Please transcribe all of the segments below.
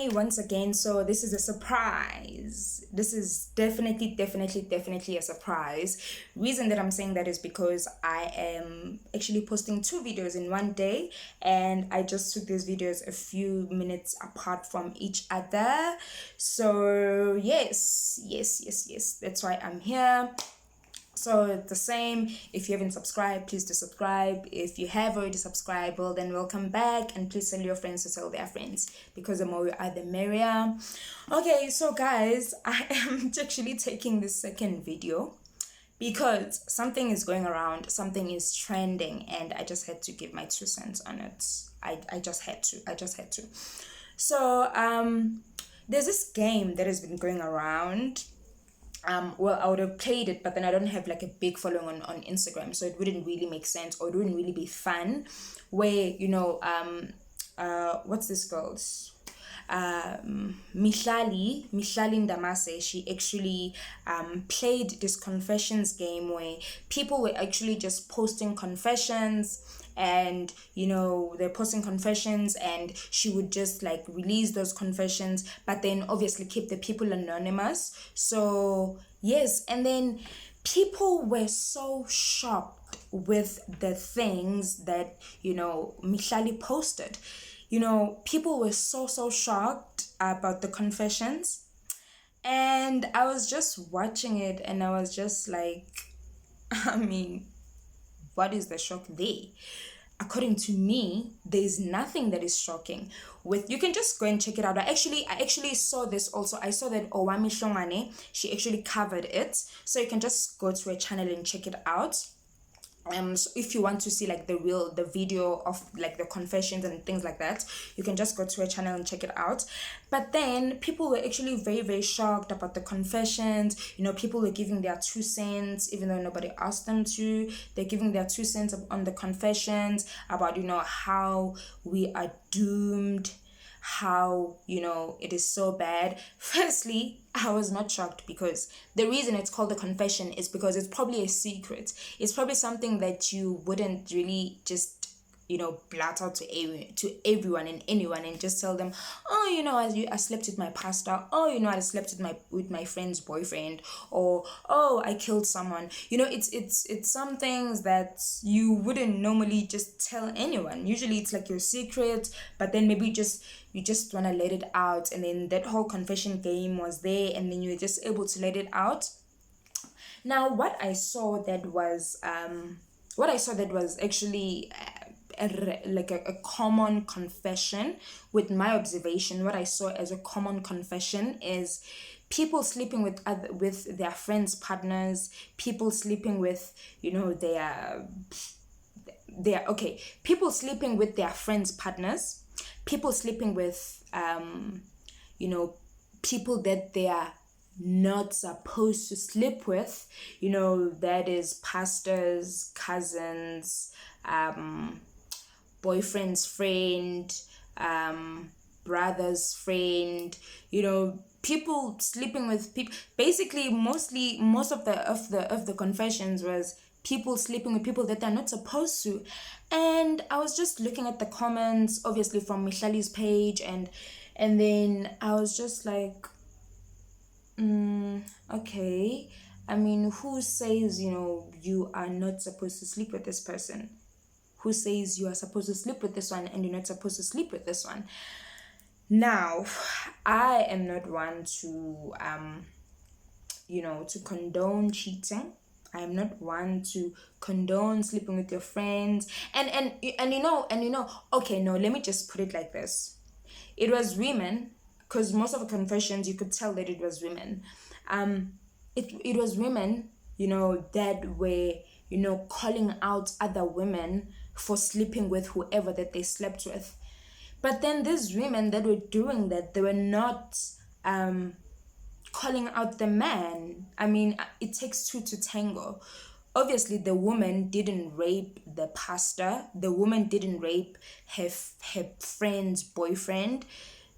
once again. So this is a surprise. This is definitely a surprise. Reason that I'm saying that is because I am actually posting 2 videos in one day, and I just took these videos a few minutes apart from each other. So yes, that's why I'm here. So the same, if you haven't subscribed, please do subscribe. If you have already subscribed, well then welcome back, and please tell your friends to tell their friends, because the more you are, the merrier. Okay, so guys, I am actually taking this second video because something is going around, something is trending, and I just had to give my 2 cents on it. I just had to. So there's this game that has been going around. Well, I would have played it, but then I don't have like a big following on Instagram, so it wouldn't really make sense, or it wouldn't really be fun. Where what's this girl's? Mihlali Ndamase, she actually played this confessions game where people were actually just posting confessions, and they're posting confessions, and she would just like release those confessions, but then obviously keep the people anonymous. So yes, and then people were so shocked with the things that Mihlali posted. People were so shocked about the confessions, and I was just watching it, and I was just like, I mean, what is the shock there? According to me, there's nothing that is shocking. You can just go and check it out. I actually saw this also. I saw that Owami Shongane, she actually covered it. So you can just go to her channel and check it out. So if you want to see like the video of like the confessions and things like that, you can just go to her channel and check it out. But then people were actually very shocked about the confessions. People were giving their 2 cents, even though nobody asked them to. They're giving their 2 cents on the confessions about how we are doomed, how it is so bad. Firstly, I was not shocked, because the reason it's called a confession is because it's probably a secret. It's probably something that you wouldn't really just blurt out to everyone and anyone, and just tell them, oh, I slept with my pastor, oh, I slept with my friend's boyfriend, or oh, I killed someone. It's some things that you wouldn't normally just tell anyone. Usually it's like your secret, but then maybe you just want to let it out, and then that whole confession game was there, and then you're just able to let it out. Now what I saw that was actually a common confession. With my observation, what I saw as a common confession is people sleeping with their friends' partners, people sleeping with people sleeping with their friends' partners, people sleeping with people that they are not supposed to sleep with, that is pastors, cousins, boyfriend's friend, brother's friend, people sleeping with people. Basically, most of the confessions was people sleeping with people that they're not supposed to. And I was just looking at the comments, obviously from Mihlali's page, and then I was just like, okay, I mean, who says you are not supposed to sleep with this person? Who says you are supposed to sleep with this one and you're not supposed to sleep with this one? Now, I am not one to to condone cheating. I am not one to condone sleeping with your friends. And okay, no, let me just put it like this. It was women, because most of the confessions you could tell that it was women. It was women, that were, calling out other women for sleeping with whoever that they slept with. But then these women that were doing that, they were not calling out the man. I mean, it takes two to tango. Obviously, the woman didn't rape the pastor. The woman didn't rape her friend's boyfriend.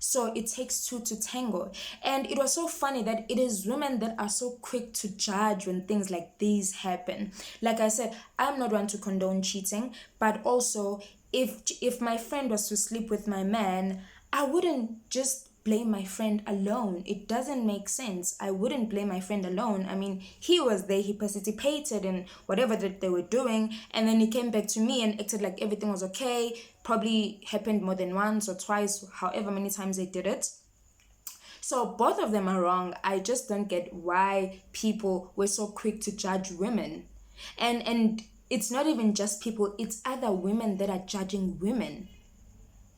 So it takes two to tango. And it was so funny that it is women that are so quick to judge when things like these happen. Like I said, I'm not one to condone cheating, but also if my friend was to sleep with my man, I wouldn't just blame my friend alone. It doesn't make sense. I wouldn't blame my friend alone. I mean, he was there, he participated in whatever that they were doing, and then he came back to me and acted like everything was okay. Probably happened more than once or twice, however many times they did it. So both of them are wrong. I just don't get why people were so quick to judge women. And it's not even just people, it's other women that are judging women.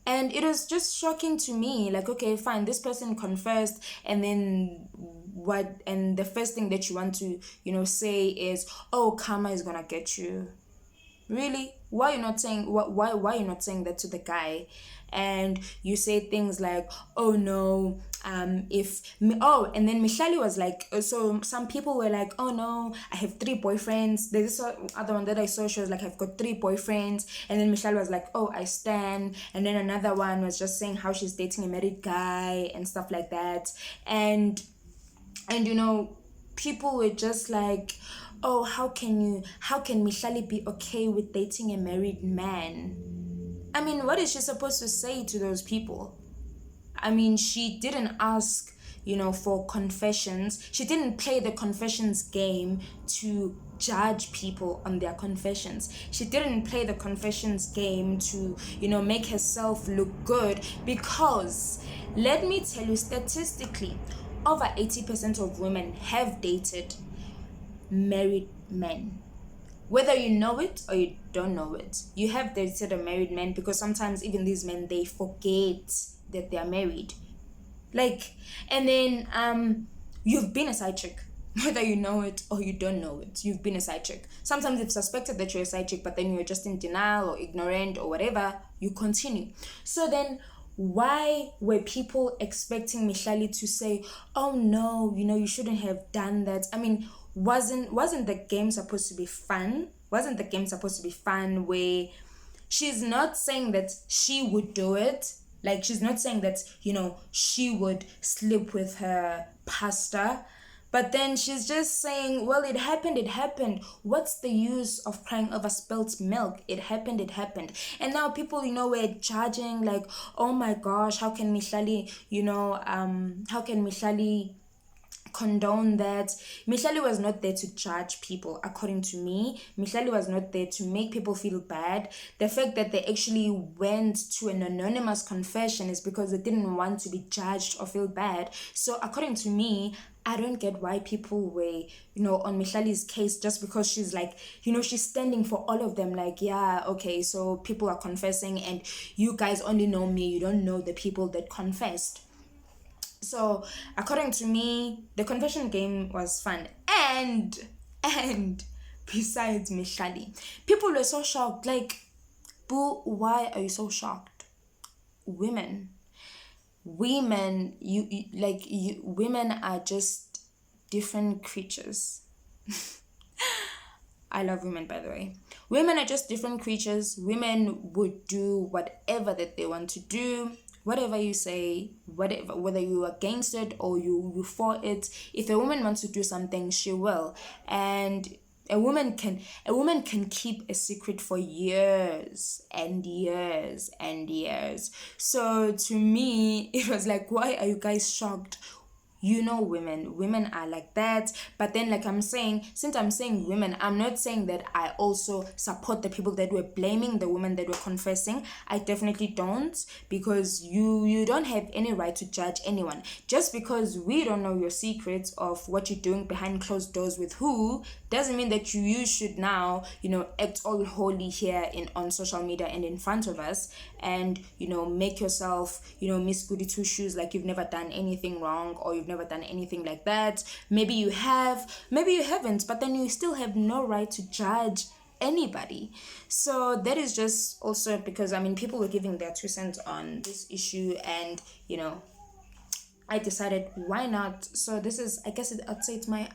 And it was just shocking to me, like, okay, fine, this person confessed, and then what, and the first thing that you want to, say is, oh, karma is gonna get you. Really? Why you not saying why you not saying that to the guy? And you say things like, oh no, and then Mihlali was like, so some people were like, oh no, I have 3 boyfriends. There's this other one that I saw, she was like, I've got 3 boyfriends. And then Mihlali was like, oh, I stan. And then another one was just saying how she's dating a married guy and stuff like that. And people were just like, oh, how can Mihlali be okay with dating a married man? I mean, what is she supposed to say to those people? I mean, she didn't ask, for confessions. She didn't play the confessions game to judge people on their confessions. She didn't play the confessions game to, make herself look good, because let me tell you, statistically, over 80% of women have dated married men. Whether you know it or you don't know it, you have dated a married man, because sometimes even these men, they forget that they are married. Like, and then you've been a side chick. Whether you know it or you don't know it, you've been a side chick. Sometimes it's suspected that you're a side chick, but then you're just in denial or ignorant or whatever, you continue. So then why were people expecting Mihlali to say, oh no, you shouldn't have done that? I mean, wasn't the game supposed to be fun? Wasn't the game supposed to be fun, where she's not saying that she would do it? Like, she's not saying that, she would sleep with her pastor. But then she's just saying, well, it happened. What's the use of crying over spilt milk? It happened. And now people, were judging, like, oh my gosh, how can Mihlali condone that? Mihlali was not there to judge people. According to me, Mihlali was not there to make people feel bad. The fact that they actually went to an anonymous confession is because they didn't want to be judged or feel bad. So according to me, I don't get why people were, on Mihlali's case, just because she's like, she's standing for all of them. Like, yeah, okay, so people are confessing and you guys only know me. You don't know the people that confessed. So according to me, the confession game was fun. And besides Mihlali, people were so shocked. Like, boo, why are you so shocked? Women, women are just different creatures. I love women, by the way. Women are just different creatures. Women would do whatever that they want to do. Whatever you say, whether you're against it or you for it, if a woman wants to do something, she will. And a woman can keep a secret for years and years and years. So to me, it was like, why are you guys shocked? Women are like that. But then, like I'm saying, since I'm saying women, I'm not saying that I also support the people that were blaming the women that were confessing. I definitely don't, because you don't have any right to judge anyone. Just because we don't know your secrets of what you're doing behind closed doors with who, doesn't mean that you should now, act all holy here on social media and in front of us, and make yourself, Miss Goody Two Shoes, like you've never done anything wrong or you've never done anything like that. Maybe you have, maybe you haven't, but then you still have no right to judge anybody. So that is just also because, people were giving their 2 cents on this issue, and I decided, why not? So this is, I guess I'd say it's my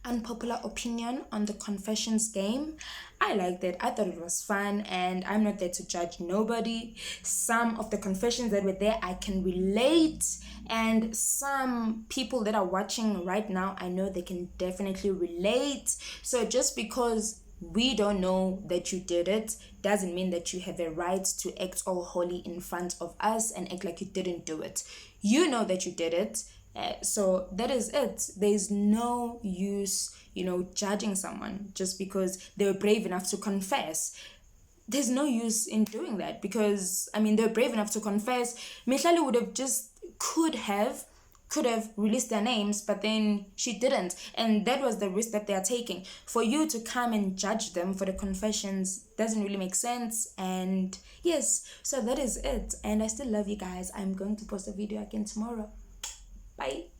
unpopular opinion on the confessions game. I liked it. I thought it was fun, and I'm not there to judge nobody. Some of the confessions that were there, I can relate, and some people that are watching right now, I know they can definitely relate. So just because we don't know that you did it doesn't mean that you have a right to act all holy in front of us and act like you didn't do it. You know that you did it. So that is it. There's no use, judging someone just because they were brave enough to confess. There's no use in doing that, because they're brave enough to confess. Mihlali would have just could have released their names, but then she didn't, and that was the risk that they are taking. For you to come and judge them for the confessions doesn't really make sense. And yes, so that is it, and I still love you guys. I'm going to post a video again tomorrow. Bye.